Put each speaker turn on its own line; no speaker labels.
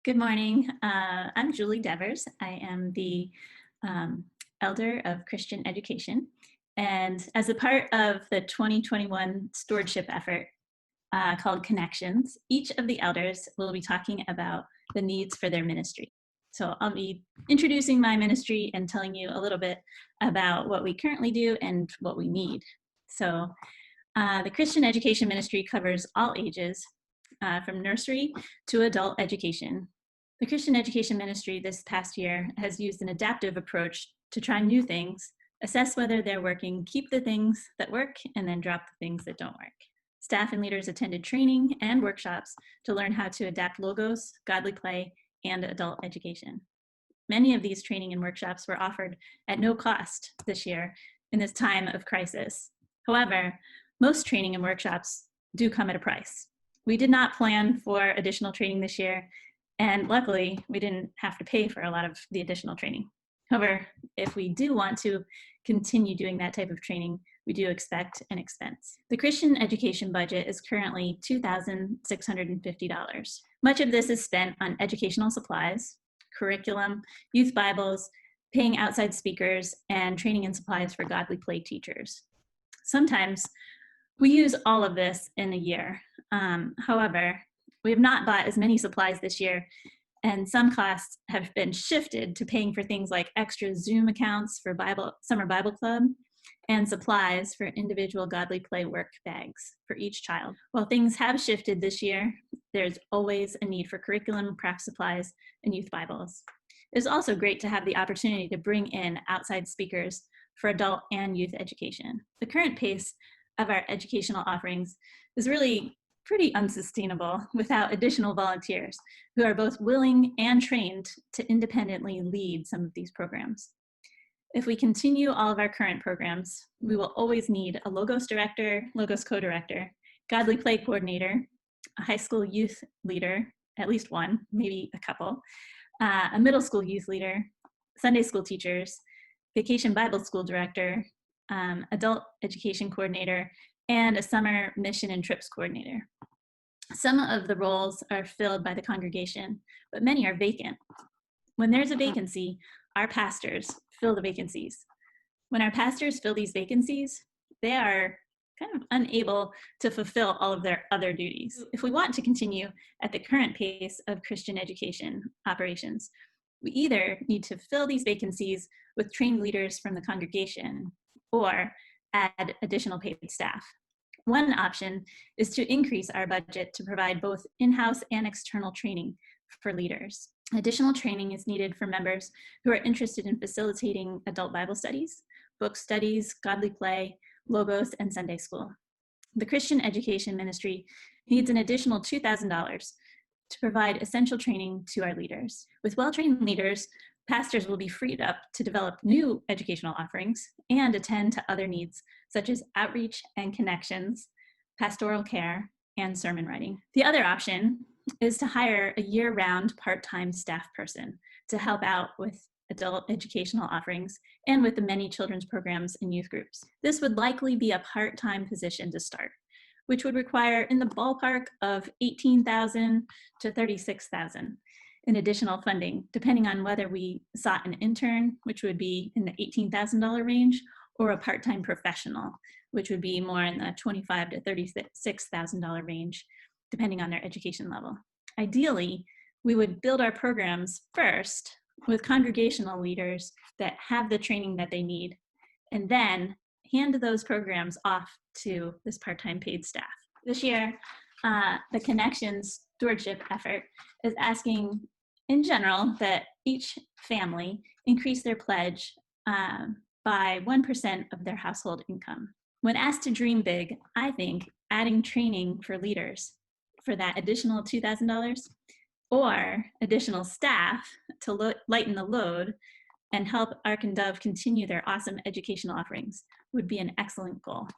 Good morning. I'm Julie Devers. I am the um, elder of Christian education. And as a part of the 2021 stewardship effort called Connections, each of the elders will be talking about the needs for their ministry. So I'll be introducing my ministry and telling you a little bit about what we currently do and what we need. So the Christian education ministry covers all ages, from nursery to adult education. The Christian education ministry this past year has used an adaptive approach to try new things, assess whether they're working, keep the things that work, and then drop the things that don't work. Staff and leaders attended training and workshops to learn how to adapt logos, godly play, and adult education. Many of these training and workshops were offered at no cost this year in this time of crisis. However, most training and workshops do come at a price. We did not plan for additional training this year, and luckily, we didn't have to pay for a lot of the additional training. However, if we do want to continue doing that type of training, we do expect an expense. The Christian education budget is currently $2,650. Much of this is spent on educational supplies, curriculum, youth Bibles, paying outside speakers, and training and supplies for godly play teachers. Sometimes we use all of this in a year. However, we have not bought as many supplies this year, and some costs have been shifted to paying for things like extra Zoom accounts for Summer Bible Club and supplies for individual godly play work bags for each child. While things have shifted this year, there's always a need for curriculum, craft supplies, and youth Bibles. It's also great to have the opportunity to bring in outside speakers for adult and youth education. The current pace of our educational offerings is really pretty unsustainable without additional volunteers who are both willing and trained to independently lead some of these programs. If we continue all of our current programs, we will always need a Logos director, Logos co-director, godly play coordinator, a high school youth leader, at least one, maybe a couple, a middle school youth leader, Sunday school teachers, vacation Bible school director, adult education coordinator, and a summer mission and trips coordinator. Some of the roles are filled by the congregation, but many are vacant. When there's a vacancy, our pastors fill the vacancies. When our pastors fill these vacancies, they are kind of unable to fulfill all of their other duties. If we want to continue at the current pace of Christian education operations, we either need to fill these vacancies with trained leaders from the congregation or add additional paid staff. One option is to increase our budget to provide both in-house and external training for leaders. Additional training is needed for members who are interested in facilitating adult Bible studies, book studies, godly play, Logos, and Sunday school. The Christian education ministry needs an additional $2,000 to provide essential training to our leaders. With well-trained leaders, pastors will be freed up to develop new educational offerings and attend to other needs, such as outreach and connections, pastoral care, and sermon writing. The other option is to hire a year-round part-time staff person to help out with adult educational offerings and with the many children's programs and youth groups. This would likely be a part-time position to start, which would require in the ballpark of $18,000 to $36,000 in additional funding, depending on whether we sought an intern, which would be in the $18,000 range, or a part-time professional, which would be more in the $25,000 to $36,000 range, depending on their education level. Ideally, we would build our programs first with congregational leaders that have the training that they need, and then hand those programs off to this part-time paid staff. This year, the Connections stewardship effort is asking, in general, that each family increase their pledge by 1% of their household income. When asked to dream big, I think adding training for leaders for that additional $2,000 or additional staff to lighten the load and help Ark and Dove continue their awesome educational offerings would be an excellent goal.